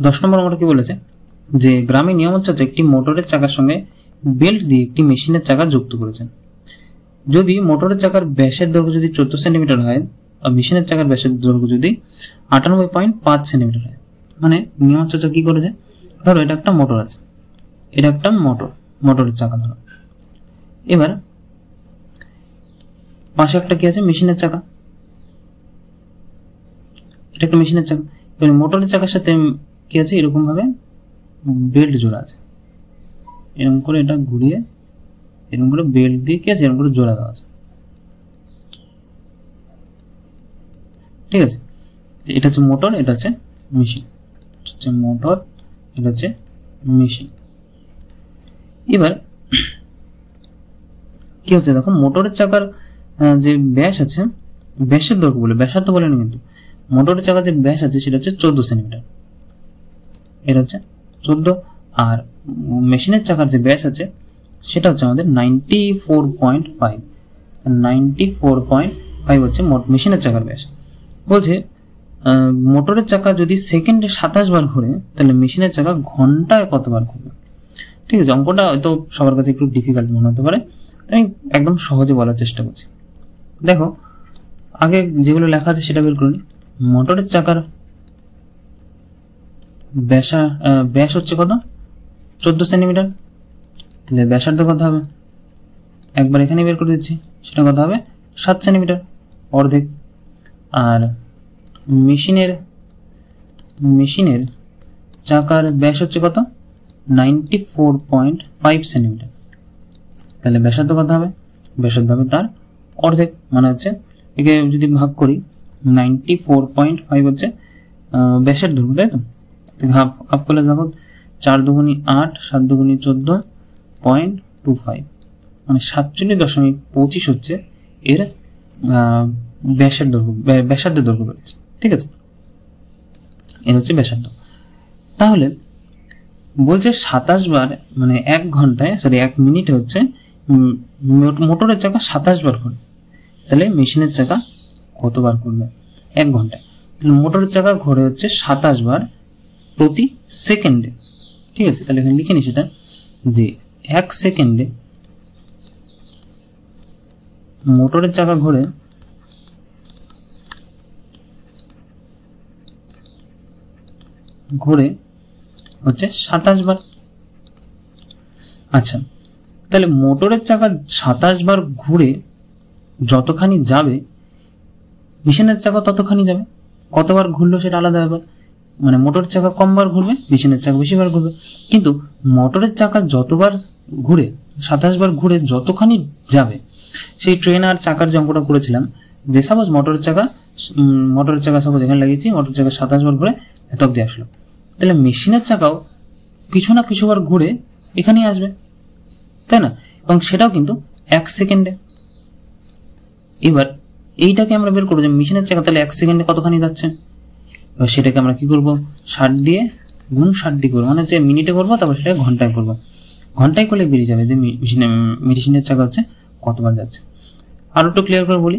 10 নম্বর অঙ্কটা কি বলেছে যে গ্রামে নিয়ামত চাচা একটি মোটরের চাকার সঙ্গে বেল্ট দিয়ে একটি মেশিনের চাকা যুক্ত করেছেন। যদি মোটরের চাকার ব্যাসের দৈর্ঘ্য যদি 14 সেন্টিমিটার হয় আর মেশিনের চাকার ব্যাসের দৈর্ঘ্য যদি 98.5 সেন্টিমিটার হয়, মানে নিয়ামত চাচা কি করেছে, ধরো এটা একটা মোটর আছে, এটা একটা মোটরের চাকা ধরো, এবার পাশে একটা কি আছে মেশিনের চাকা, এটা একটা মেশিনের চাকা, এবার মোটরের চাকার সাথে কি আছে এরকম ভাবে বেল্ট জোড়া আছে, এরকম করে এটা ঘুরিয়ে এরকম করে বেল্ট দিয়ে কি আছে এরকম করে জোড়া দেওয়া আছে, ঠিক আছে। এটা হচ্ছে মোটর, এটা হচ্ছে মেশিন, মোটর এটা হচ্ছে মেশিন। এবার কি হচ্ছে দেখো মোটরের চাকার যে ব্যাস আছে, ব্যাসের দৈর্ঘ্য বলে, ব্যাসার্ধ বলে না কিন্তু, মোটরের চাকার যে ব্যাস আছে সেটা হচ্ছে 14 সেন্টিমিটার, এটা হচ্ছে 14, আর মেশিনের চাকার যে ব্যাস আছে সেটা হচ্ছে আমাদের 94.5 হচ্ছে মেশিনের চাকার ব্যাস। বলছে মোটরের চাকা যদি সেকেন্ডে 27 বার ঘুরে তাহলে মেশিনের চাকা ঘন্টায় কতবার ঘুরবে। ঠিক আছে, অঙ্কটা হয়তো সবার কাছে একটু ডিফিকাল্ট মনে হতে পারে, আমি একদম সহজে বলার চেষ্টা করছি। দেখো আগে যেগুলো লেখা আছে সেটা বের করে নিই। মোটরের চাকার ব্যাস হচ্ছে কত 14 সেন্টিমিটার, তাহলে ব্যাসার্ধ কত হবে, একবার এখানে বের করে দিচ্ছি, সেটা কত হবে 7 সেন্টিমিটার অর্ধেক। আর মেশিনের চাকার ব্যাস হচ্ছে কত 94.5 সেন্টিমিটার, তাহলে ব্যাসার্ধ কত হবে, ব্যাসার্ধ হবে তার অর্ধেক, মানে হচ্ছে একে যদি ভাগ করি 94.5 হচ্ছে ব্যাসের দৈর্ঘ্য, তাই তো, হাফ করলে দেখো 4 দুগুণি 8, 7 দুগুণি 14.25, মানে 47.25 হচ্ছে এর ব্যাসের দৈর্ঘ্য, ব্যাসার্ধের দৈর্ঘ্য বেড়েছে, ঠিক আছে, এর হচ্ছে ব্যাসার্ধ। তাহলে বলছে 27 বার, মানে 1 ঘন্টায়, সরি 1 মিনিটে হচ্ছে মোটরের চাকা 27 বার ঘুরে, তাহলে মেশিনের চাকা কতবার ঘুরবে 1 ঘন্টায়, তাহলে মোটরের চাকা ঘুরে হচ্ছে 27 বার প্রতি সেকেন্ডে, ঠিক আছে। তাহলে এখানে লিখে নি সেটা যে 1 সেকেন্ডে মোটরের চাকা ঘুরে হচ্ছে 27 বার। আচ্ছা, তাহলে মোটরের চাকা 27 বার ঘুরে যতখানি যাবে মেশিনের চাকা ততখানি যাবে, কতবার ঘুরলো সেটা আলাদা ব্যাপার, মানে মোটরের চাকা কমবার ঘুরবে, মেশিনের চাকা বেশিবার ঘুরবে, কিন্তু মোটরের চাকা যতবার ঘুরে 27 বার ঘুরে যতখানি যাবে, সেই ট্রেন আর চাকার যে অঙ্কটা করেছিলাম যে সাপোজ মোটরের চাকা সাপোজ এখানে লাগিয়েছি, মোটরের চাকা 27 বার ঘুরে এত অব্দি আসলো, তাহলে মেশিনের চাকাও কিছু না কিছুবার ঘুরে এখানেই আসবে, তাই না, এবং সেটাও কিন্তু 1 সেকেন্ডে। এবার এইটাকে আমরা বের করবো যে মেশিনের চাকা তাহলে 1 সেকেন্ডে কতখানি যাচ্ছে, এবার সেটাকে আমরা কি করবো 60 দিয়ে গুণ 60 দিয়ে করবো, মানে যে মিনিটে করবো তারপর সেটাকে ঘন্টায় করবো, ঘন্টায় করলে বেরিয়ে যাবে যে মেশিনের চাকা হচ্ছে কতবার যাচ্ছে। আরো একটু ক্লিয়ার করে বলি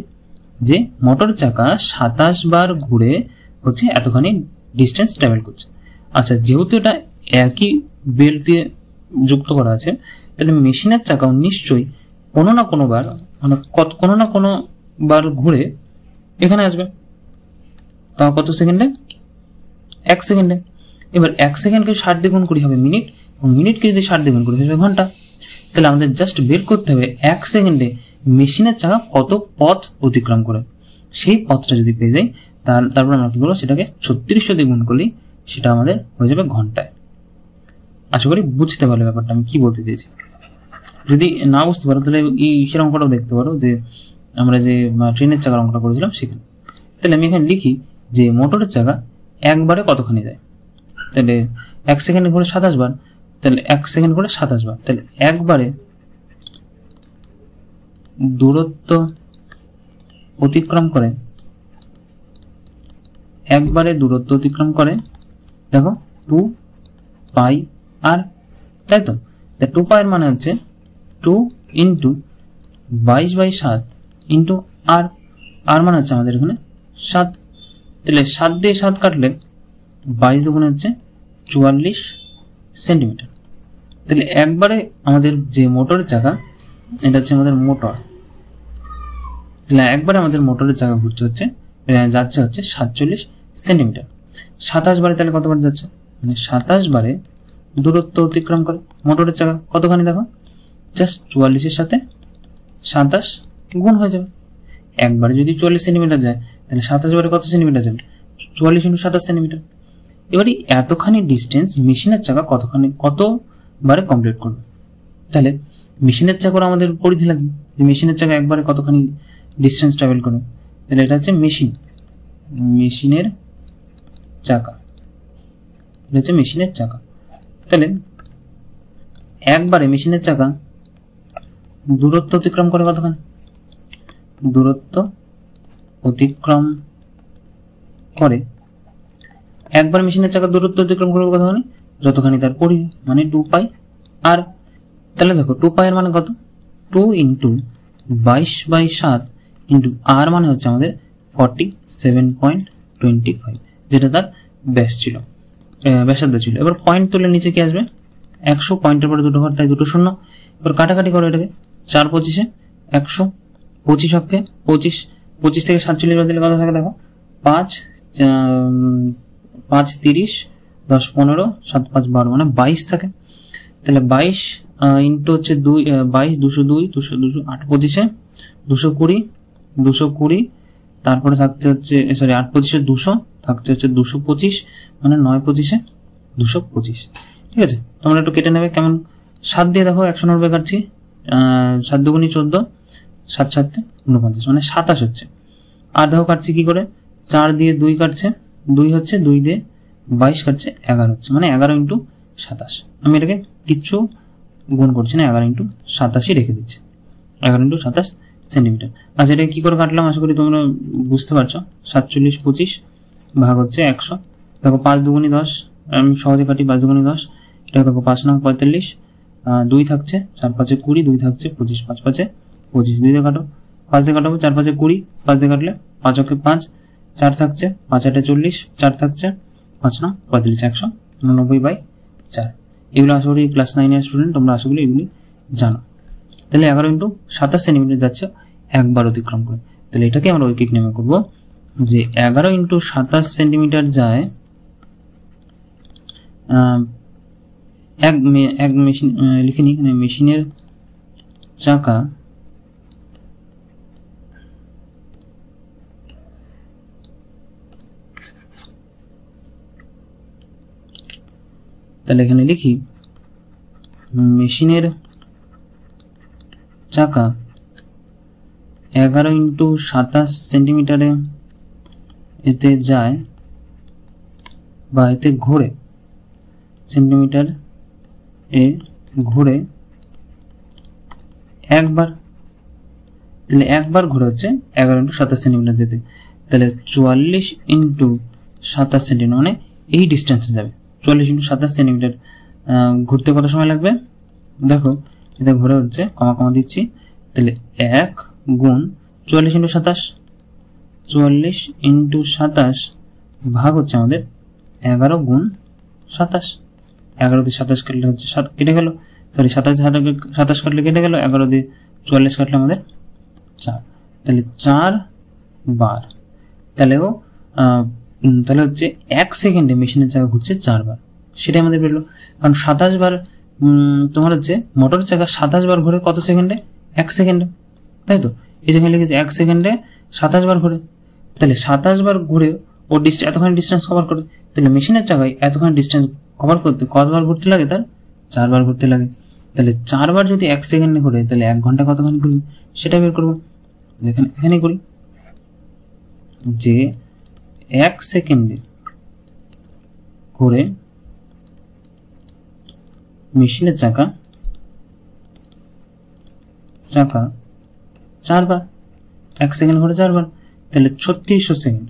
যে মোটর চাকা 27 বার ঘুরে হচ্ছে এতখানি ডিস্টেন্স ট্রাভেল করছে। আচ্ছা, যেহেতু এটা একই বেল্ট দিয়ে যুক্ত করা আছে তাহলে মেশিনের চাকাও নিশ্চয়ই কোনো না কোনো বার ঘুরে এখানে আসবে, তাও কত সেকেন্ডে 1 সেকেন্ডে। এবার 1 সেকেন্ডকে 60 দিয়ে গুণ করি হবে মিনিট, এবং মিনিটকে যদি 60 দিয়ে গুণ করি হবে ঘন্টা, তাহলে আমাদের জাস্ট বের করতে হবে 1 সেকেন্ডে মেশিনের চাকা কত পথ অতিক্রম করে, সেই পথটা যদি পেয়ে যাই তারপর আমরা কি করবো সেটাকে 3600 দিয়ে গুণ করলেই সেটা আমাদের হয়ে যাবে ঘন্টায়। আশা করি বুঝতে পারলে ব্যাপারটা আমি কি বলতে চেয়েছি। যদি না বুঝতে পারো তাহলে এই সের অঙ্কটাও দেখতে পারো, যে আমরা যে ট্রেনের চাকার অঙ্কটা করেছিলাম সেখানে। তাহলে আমি এখানে লিখি যে মোটরের চাকা একবারে কতখানি যায়, তাহলে 1 সেকেন্ডে ঘুরে 27 বার, তাহলে 1 সেকেন্ড করে 27 বার, তাহলে একবারে দূরত্ব অতিক্রম করে দেখো 2 পাই আর, তাই তো, 2 পাই এর মানে হচ্ছে 2 ইন্টু 22/7 ইন্টু আর মানে হচ্ছে আমাদের এখানে 7, তাহলে 7 দিয়ে 7 কাটলে 22 দুগুণে হচ্ছে 44 সেন্টিমিটার। তাহলে একবারে আমাদের যে মোটরের চাকা, এটা হচ্ছে আমাদের মোটর, তাহলে একবারে আমাদের মোটরের চাকা ঘুরতে হচ্ছে যাচ্ছে হচ্ছে 47 সেন্টিমিটার। 27 বারে তাহলে কতবার যাচ্ছে, মানে 27 বারে দূরত্ব অতিক্রম করে মোটরের চাকা কতখানি দেখো, জাস্ট 44-এর সাথে 27 গুণ হয়ে যাবে। একবারে যদি 40 সেন্টিমিটার যায় তাহলে 27 বারে কত সেন্টিমিটার যাবে, 44 × 27 সেন্টিমিটার। এবারে এতখানি ডিস্টেন্স মেশিনের চাকা কতবারে কমপ্লিট করবে, তাহলে মেশিনের চাকার আমাদের পরিধি লাগবে যে মেশিনের চাকা একবারে কতখানি ডিস্টেন্স ট্রাভেল করবে। তাহলে এটা হচ্ছে মেশিনের চাকা, এটা হচ্ছে মেশিনের চাকা। তাহলে একবারে মেশিনের চাকা দূরত্ব অতিক্রম করে কতখানি, দূরত্ব অতিক্রম করে একবার মেশিনের চাকা দূরত্ব অতিক্রম করবে কতখানি, যতখানি তার পরিধি, মানে 2π আর। তাহলে দেখো 2π এর মানে কত, 2 × 22/7 ইন্টু আর মানে হচ্ছে আমাদের 47.25, যেটা তার ব্যাসার্ধ ছিল। এবার পয়েন্ট তুলে নিচে কি আসবে, 100, পয়েন্টের পরে দুটো ঘর তাই দুটো শূন্য। এবার কাটাকাটি করো এটাকে, 4 × 25 100, 25 অক্ষে 25 থেকে 47 বাদ দিলে কত থাকে দেখো, 5 5 30 10 15 7 5 12 মানে 22 থাকে। তাহলে 22 ইন্টু হচ্ছে 22 202 8 25 220 220, তারপরে থাকছে হচ্ছে সরি 8 25 200 থাকছে হচ্ছে 225, মানে 9 25 225। ঠিক আছে, তোমরা একটু কেটে নেবে কেমন, 7 দিয়ে দেখো 190 কাটছি, 7 × 2 = 14, 7 × 7 = 49, মানে 27 হচ্ছে। আর দেখো কাটছি কি করে, 4 দিয়ে 2 কাটছে, 2 হচ্ছে, 2 দিয়ে 22 কাটছে, 11 হচ্ছে, মানে 11 × 27। আমি এটাকে কিচ্ছু গুণ করছি না, 11 × 27 রেখে দিচ্ছি, 11 × 27 সেন্টিমিটার। আচ্ছা, এটা কি করে কাটলাম আশা করি তোমরা বুঝতে পারছো। 47 25 ভাগ হচ্ছে 100, দেখো 5 × 2 = 10, আমি সহজে কাটি, 5 × 2 = 10, এটা দেখো 5 × 9 = 45, 2 থাকছে, 4 × 5 = 20, 2 থাকছে 25, 5 × 5 = 25, 2 দিয়ে কাটো, 5 দিয়ে কাটাবো, 4 × 5 = 20, 5 দিয়ে কাটলে 5 অক্ষে 5, 4 থাকছে, 5 × 8 = 40, 4 থাকছে, 5 × 9 = 45, 190/4। এগুলো আশা করি ক্লাস 9 এর স্টুডেন্ট তোমরা আশা করি এগুলি জানো। তাহলে 11 × 27 সেন্টিমিটার যাচ্ছে একবার অতিক্রম করে। তাহলে এটাকে আমরা ঐকিক নেমে করব যে 11 × 27 সেন্টিমিটার যায় এক মেশিন, লিখে নিই এখানে, মেশিনের চাকা তাহলে এখানে লিখি মেশিনের চাকা 11 × 27 সেন্টিমিটারে এতে যায় বা এতে ঘোরে, সেন্টিমিটার এ ঘুরে একবার। তাহলে একবার ঘুরে হচ্ছে 11 × 27 সেন্টিমিটার যেতে, তাহলে 44 × 27 সেন্টিমিটার, মানে এই ডিস্টেন্সে যাবে। 44 × 27 সেন্টিমিটার ঘুরতে কত সময় লাগবে দেখো, এটা ঘুরে হচ্ছে কমা দিচ্ছি, তাহলে 1 গুণ 44 × 27, 44 × 27 ভাগ হচ্ছে আমাদের 11 গুণ 27, 11 দিয়ে 27 কাটলে হচ্ছে কেটে গেল, সরি 27 কাটলে কেটে গেল, 11 দিয়ে 44 কাটলে আমাদের 4, তাহলে 4 বার। তাহলে হচ্ছে 1 সেকেন্ডে মেশিনের চাকা ঘুরছে 4 বার, সেটাই আমাদের বেরোলো। কারণ 27 বার তোমার হচ্ছে মোটর চাকা 27 বার ঘুরে কত সেকেন্ডে, 1 সেকেন্ডে, তাই তো। এই যেখানে লিখেছে 1 সেকেন্ডে 27 বার ঘুরে, তাহলে 27 বার ঘুরে ও এতখানি ডিস্টেন্স কভার করে। তাহলে মেশিনের চাকায় এতখানি ডিস্টেন্স কভার করতে কতবার ঘুরতে লাগে, তার 4 বার ঘুরতে লাগে। তাহলে 4 বার যদি 1 সেকেন্ডে ঘুরে তাহলে 1 ঘন্টা কতখানি ঘুরবে সেটা বের করবো। এখানে করি যে 1 সেকেন্ডে ঘুরে মেশিনের চাকা 4 বার, 1 সেকেন্ড ঘুরে 4 বার, তাহলে 3600 সেকেন্ড।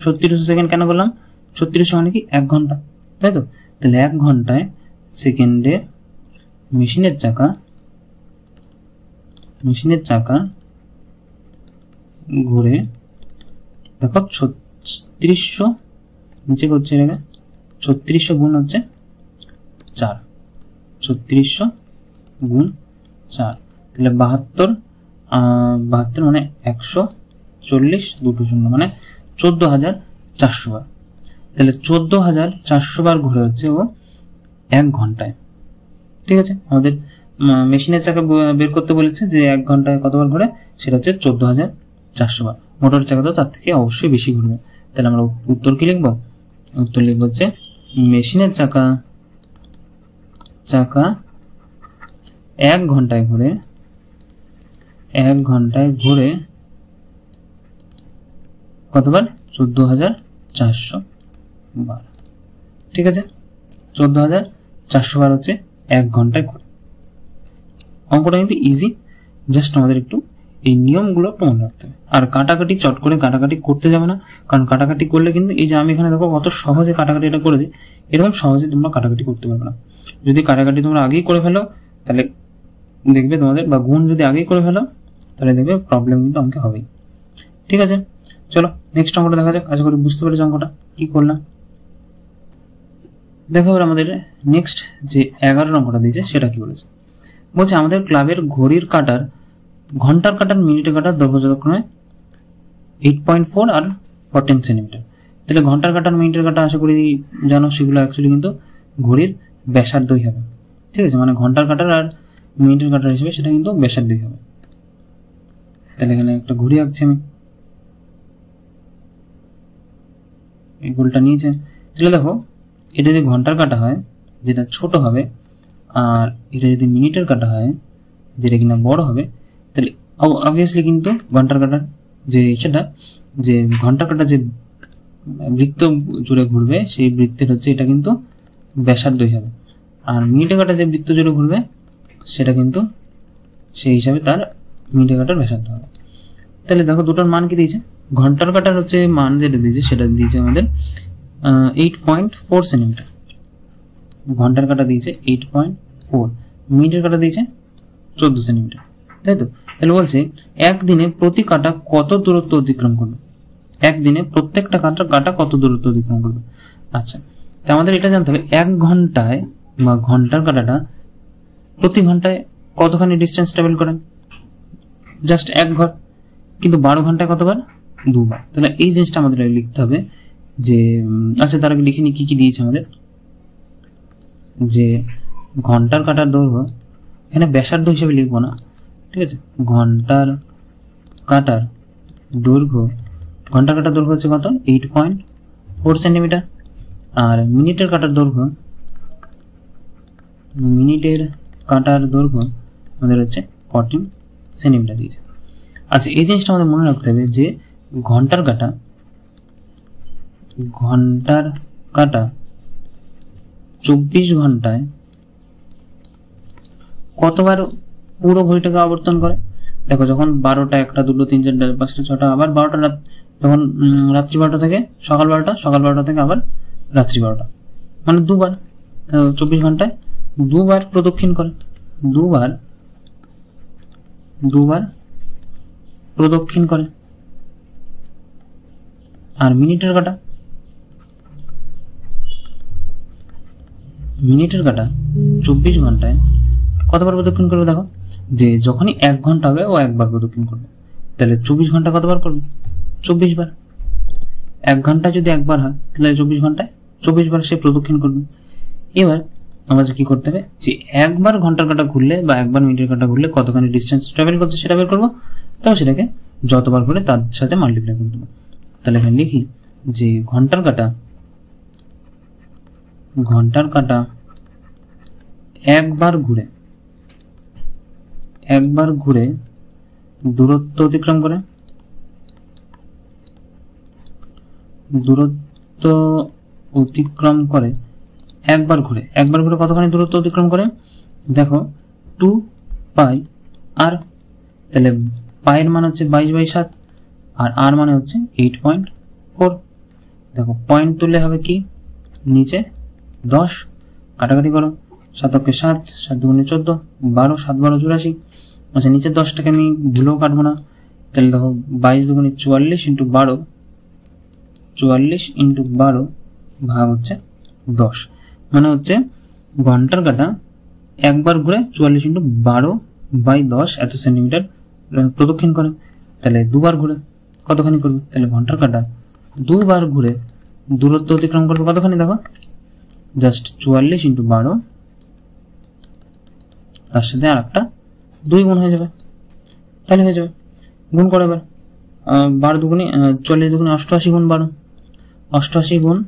3600 সেকেন্ড কেন বললাম, 3600 মানে কি 1 ঘন্টা, তাই তো। তাহলে 1 ঘন্টায় সেকেন্ডে মেশিনের চাকা ঘুরে দেখো 3600 নিচে করছে, 3600 গুণ হচ্ছে 4, 3600 গুণ 4, তাহলে 72 মানে 140 দুটো শূন্য মানে 14400 বার। তাহলে 14400 বার ঘুরে হচ্ছে ও 1 ঘন্টায়। ঠিক আছে, আমাদের মেশিনের চাকা বের করতে বলেছে যে 1 ঘন্টায় কতবার ঘুরে, সেটা হচ্ছে 14400 বার। মোটরের চাকা তো তার থেকে অবশ্যই বেশি ঘুরবে। তাহলে আমরা উত্তর কি লিখবো? উত্তর লিখবো হচ্ছে মেশিনের চাকা 1 ঘন্টায় ঘুরে কতবার? 14400 বার। ঠিক আছে, 14400 বার হচ্ছে 1 ঘন্টায় ঘুরে। অঙ্কটা কিন্তু ইজি, জাস্ট আমাদের একটু এই নিয়মগুলো একটু মনে রাখতে হবে। আর কাটাকাটি চট করে কাটাকাটি করতে যাবে না, কারণ কাটাকাটি করলে কিন্তু এই যে আমি এখানে দেখো কত সহজে কাটাকাটি এটা করেছি, এরকম সহজে তোমরা কাটাকাটি করতে পারবে না। যদি কাটাকাটি তোমরা আগেই করে ফেলো তাহলে দেখবে তোমাদের, বা গুণ যদি আগেই করে ফেলো তাহলে দেখবে প্রবলেম কিন্তু অঙ্কে হবেই। ঠিক আছে, চলো নেক্সট অঙ্কটা দেখা যাক। আশা করি বুঝতে পেরেছো অঙ্কটা কি করলাম। দেখো এবার আমাদের নেক্সট যে 11 অঙ্কটা দিয়েছে সেটা কি বলেছে। বলছে আমাদের ক্লাবের ঘড়ির কাটার, ঘন্টার কাটার, মিনিটের কাটার দৈর্ঘ্য যথাক্রমে 8.4 আর 14 সেন্টিমিটার। তাহলে ঘন্টার কাটার, মিনিটের কাটা আশা করি জানো, সেগুলো অ্যাকচুয়ালি কিন্তু ঘড়ির ব্যাসার্ধই হবে। ঠিক আছে, মানে ঘন্টার কাটার আর মিনিটের কাটার হিসেবে সেটা কিন্তু ব্যাসার্ধই হবে। তাহলে এখানে একটা ঘড়ি আঁকছি আমি, এই গোলটা নিয়েছে। তাহলে দেখো এটা যদি ঘন্টার কাটা হয় যেটা ছোট হবে, আর এটা যদি মিনিটের কাটা হয় যেটা কিনা বড় হবে, তাহলে অবভিয়াসলি কিন্তু ঘন্টার কাটার যে ঘন্টার কাটা যে বৃত্ত জুড়ে ঘুরবে সেই বৃত্তের হচ্ছে এটা কিন্তু ব্যাসার্ধই হবে, আর মিনিটের কাটা যে বৃত্ত জুড়ে ঘুরবে সেটা কিন্তু সেই হিসাবে তার মিনিটের কাটার ব্যাসার্ধ হবে। তাহলে দেখো দুটোর মান কি দিয়েছে। ঘন্টার কাটার হচ্ছে মান যেটা দিয়েছে সেটা দিয়েছে আমাদের 8.4 সেন্টিমিটার। ঘন্টার কাটা দিয়েছে 8.4, মিনিটের কাটা দিয়েছে 14 সেন্টিমিটার, তাই তো। তাহলে বলছে একদিনে প্রতি কাটা কত দূরত্ব অতিক্রম করবে, একদিনে প্রত্যেকটা কাটা কত দূরত্ব অতিক্রম করবে। আচ্ছা, তো আমাদের এটা জানতে হবে 1 ঘন্টায় বা ঘন্টার কাটাটা প্রতি ঘন্টায় কতখানি ডিস্টেন্স ট্রাভেল করেন, জাস্ট 1 ঘর, কিন্তু 12 ঘন্টায় কতবার? 2 বার। তাহলে এই জিনিসটা আমাদের লিখতে হবে যে, আচ্ছা তার আগে লিখে নি কি কি দিয়েছে আমাদের। যে ঘন্টার কাটার দৈর্ঘ্য, এখানে ব্যাসার্ধ হিসেবে লিখবো না, ঠিক আছে। ঘন্টার কাটার দৈর্ঘ্য, ঘন্টার কাটার দৈর্ঘ্য হচ্ছে কত? 8.4 সেন্টিমিটার। আর মিনিটের কাটার দৈর্ঘ্য, আমাদের হচ্ছে 14 সেন্টিমিটার দিয়েছে। আচ্ছা, এই জিনিসটা আমাদের মনে রাখতে হবে যে ঘন্টার কাটা 24 ঘন্টায় কতবার পুরো ঘড়িটাকে আবর্তন করে। দেখো যখন 12টা, 1টা, 2টো, 3, 4, 5টা, 6টা, আবার 12টা যখন রাত্রি 12টা থেকে সকাল 12টা থেকে আবার রাত্রি 12টা, মানে 2 বার। 24 ঘন্টায় 2 বার প্রদক্ষিণ করে, 2 বার প্রদক্ষিণ করে। আর মিনিটের কাটা 24 ঘন্টায় কতবার প্রদক্ষিণ করবে। দেখো যে যখনই 1 ঘন্টা হবে ও 1 বার প্রদক্ষিণ করবে, তাহলে 24 ঘন্টা কতবার করবে? 24 বার। 1 ঘন্টা যদি 1 বার হয় তাহলে 24 ঘন্টায় 24 বার সে প্রদক্ষিণ করবে। এবার আমাদের কি করতে হবে যে একবার ঘন্টার কাটা ঘুরলে বা একবার মিনিটের কাটা ঘুরলে কতখানি ডিস্টেন্স ট্রাভেল করছে সেটা বের করবো। তাও সেটাকে যতবার ঘুরে তার সাথে মাল্টিপ্লাই করে দেবো। তাহলে এখানে লিখি যে ঘন্টার কাটা একবার ঘুরে দূরত্ব অতিক্রম করে, একবার ঘুরে কতখানি দূরত্ব অতিক্রম করে। দেখো 2 পাই আর, তাহলে পায়ের মান হচ্ছে 22/7 আর আর মানে হচ্ছে 8.4। দেখো পয়েন্ট তুললে হবে কি, নিচে 10, কাটাকাটি করো, 7 × 7, 7 × 14, 12, 7 × 12 84। আচ্ছা নিচে 10টাকে আমি ভুলেও কাটবো না, তাহলে দেখো 22 × 2 = 44 × 12, 44 × 12 ভাগ হচ্ছে 10, মানে হচ্ছে ঘন্টার কাঁটা একবার ঘুরে 44 × 12/10 এত সেন্টিমিটার প্রদক্ষিণ করে। তাহলে দুবার ঘুরে কতখানি করবে? তাহলে ঘন্টার কাঁটা দুবার ঘুরে দূরত্ব অতিক্রম করবে কতখানি? দেখো জাস্ট 44 × 12, তার সাথে আর একটা 2 গুণ হয়ে যাবে, তাহলে হয়ে যাবে। গুণ করে এবার 12 দুগুণে 44 দুগুণে 88 গুণ 12, 88 গুণ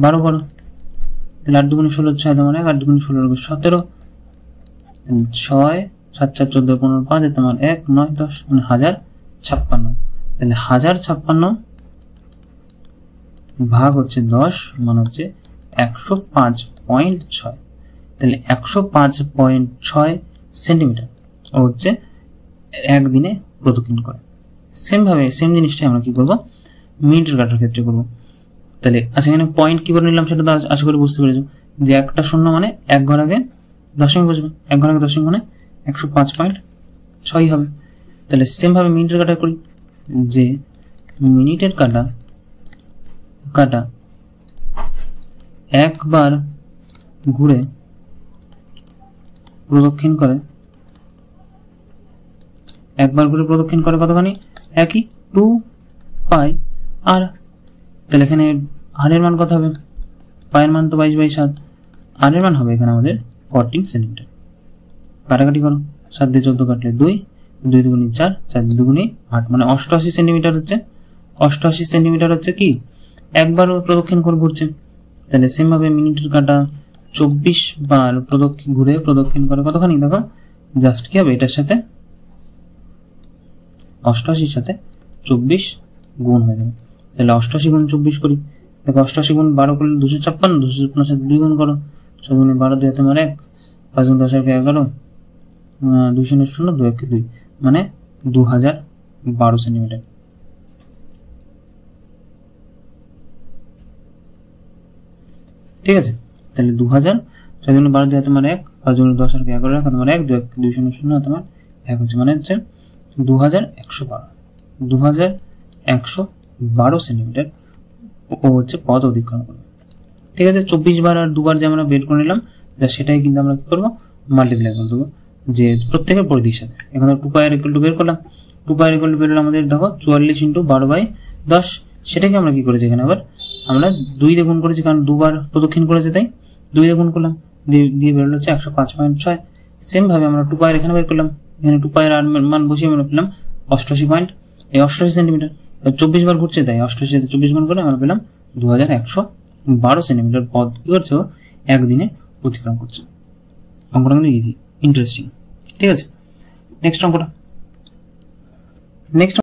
12 করো, তাহলে 8 দুগুণে 16, 6 তোমার 1, 8 দুগুণে 16 17, 6 7 4 14 15 5 তোমার 1 9 10, মানে 1056। তাহলে 1056 ভাগ হচ্ছে 10, মানে হচ্ছে 105.6। তাহলে 105.6 সেন্টিমিটার ও হচ্ছে একদিনে প্রদক্ষিণ করে। সেম জিনিসটাই আমরা কি করব মিনিটের কাটার ক্ষেত্রে করব। তাহলে আচ্ছা, এখানে পয়েন্ট কি করে নিলাম সেটা তো আশা করি বুঝতে পেরেছো, যে একটা শূন্য মানে এক ঘর আগে দশমিক বসবে, এক ঘর আগে দশমিক মানে 105.6 হবে। তাহলে সেম ভাবে মিনিটের কাটা করি, যে মিনিটের কাটা একবার ঘুরে প্রদক্ষিণ করে, কতখানি? একই 2πr। তাহলে এখানে r এর মান কত হবে? পায়ের মান তো 22/7, r এর মান হবে এখানে আমাদের 14 সেন্টিমিটার। কাটাকাটি করো, 7 দিয়ে 14 কাটলে 2, 2 দুগুণে 4, 4 দুগুণে 8, মানে 88 সেন্টিমিটার হচ্ছে। 88 সেন্টিমিটার হচ্ছে কি একবার প্রদক্ষিণ করে ঘুরছে। তাহলে সেম ভাবে মিনিটের কাটা 24 বার প্রদক্ষিণ করে কতখানি? দেখো জাস্ট কি হবে, এটার সাথে 88 সাথে 24 গুণ হয়ে যাবে। তাহলে 88 গুণ 24 করি, দেখো 88 গুণ 12 করলে 256, 256 সাথে 2 গুণ করো, 6 গুণে 12 2 তোমার 1, 5 গুণ 10 11, 2 0 0 2 1 2, মানে 2012 সেন্টিমিটার। ঠিক আছে, তাহলে 2000, 6 গুণে 12 2 তোমার 1, 5 গুণে 10 11 তোমার 1, 2 0 0 তোমার 1 হচ্ছে, মানে হচ্ছে 2112 সেন্টিমিটার ও হচ্ছে পথ অতিক্রম করবে। ঠিক আছে, 24 বার আর 2 বার যে আমরা বের করে নিলাম, সেটাই কিন্তু আমরা কি করবো মাল্টিপ্লাই করে দেবো, যে প্রত্যেকের পরিধির সাথে। এখানে 2πr = বের করলাম, 2πr = বের হলো আমাদের দেখো 44 × 12/10। সেটাকে আমরা কি করেছি, এখানে আবার আমরা 2 দিয়ে গুণ করেছি, কারণ দুবার প্রদক্ষিণ করেছে তাই 2 দিয়ে গুণ করলাম, দিয়ে বের হলো হচ্ছে 105.6। সেম ভাবে আমরা 2πr এখানে বের করলাম, এখানে 2πr মান বসিয়ে আমরা পেলাম 88 সেন্টিমিটার। 24 বার ঘুরছে তাই 88 সাথে 24 গুণ করে আমরা পেলাম 2112 সেন্টিমিটার পথ কি করছে একদিনে অতিক্রম করছে। অঙ্কটা কিন্তু ইজি, ইন্টারেস্টিং। ঠিক আছে, নেক্সট অঙ্কটা।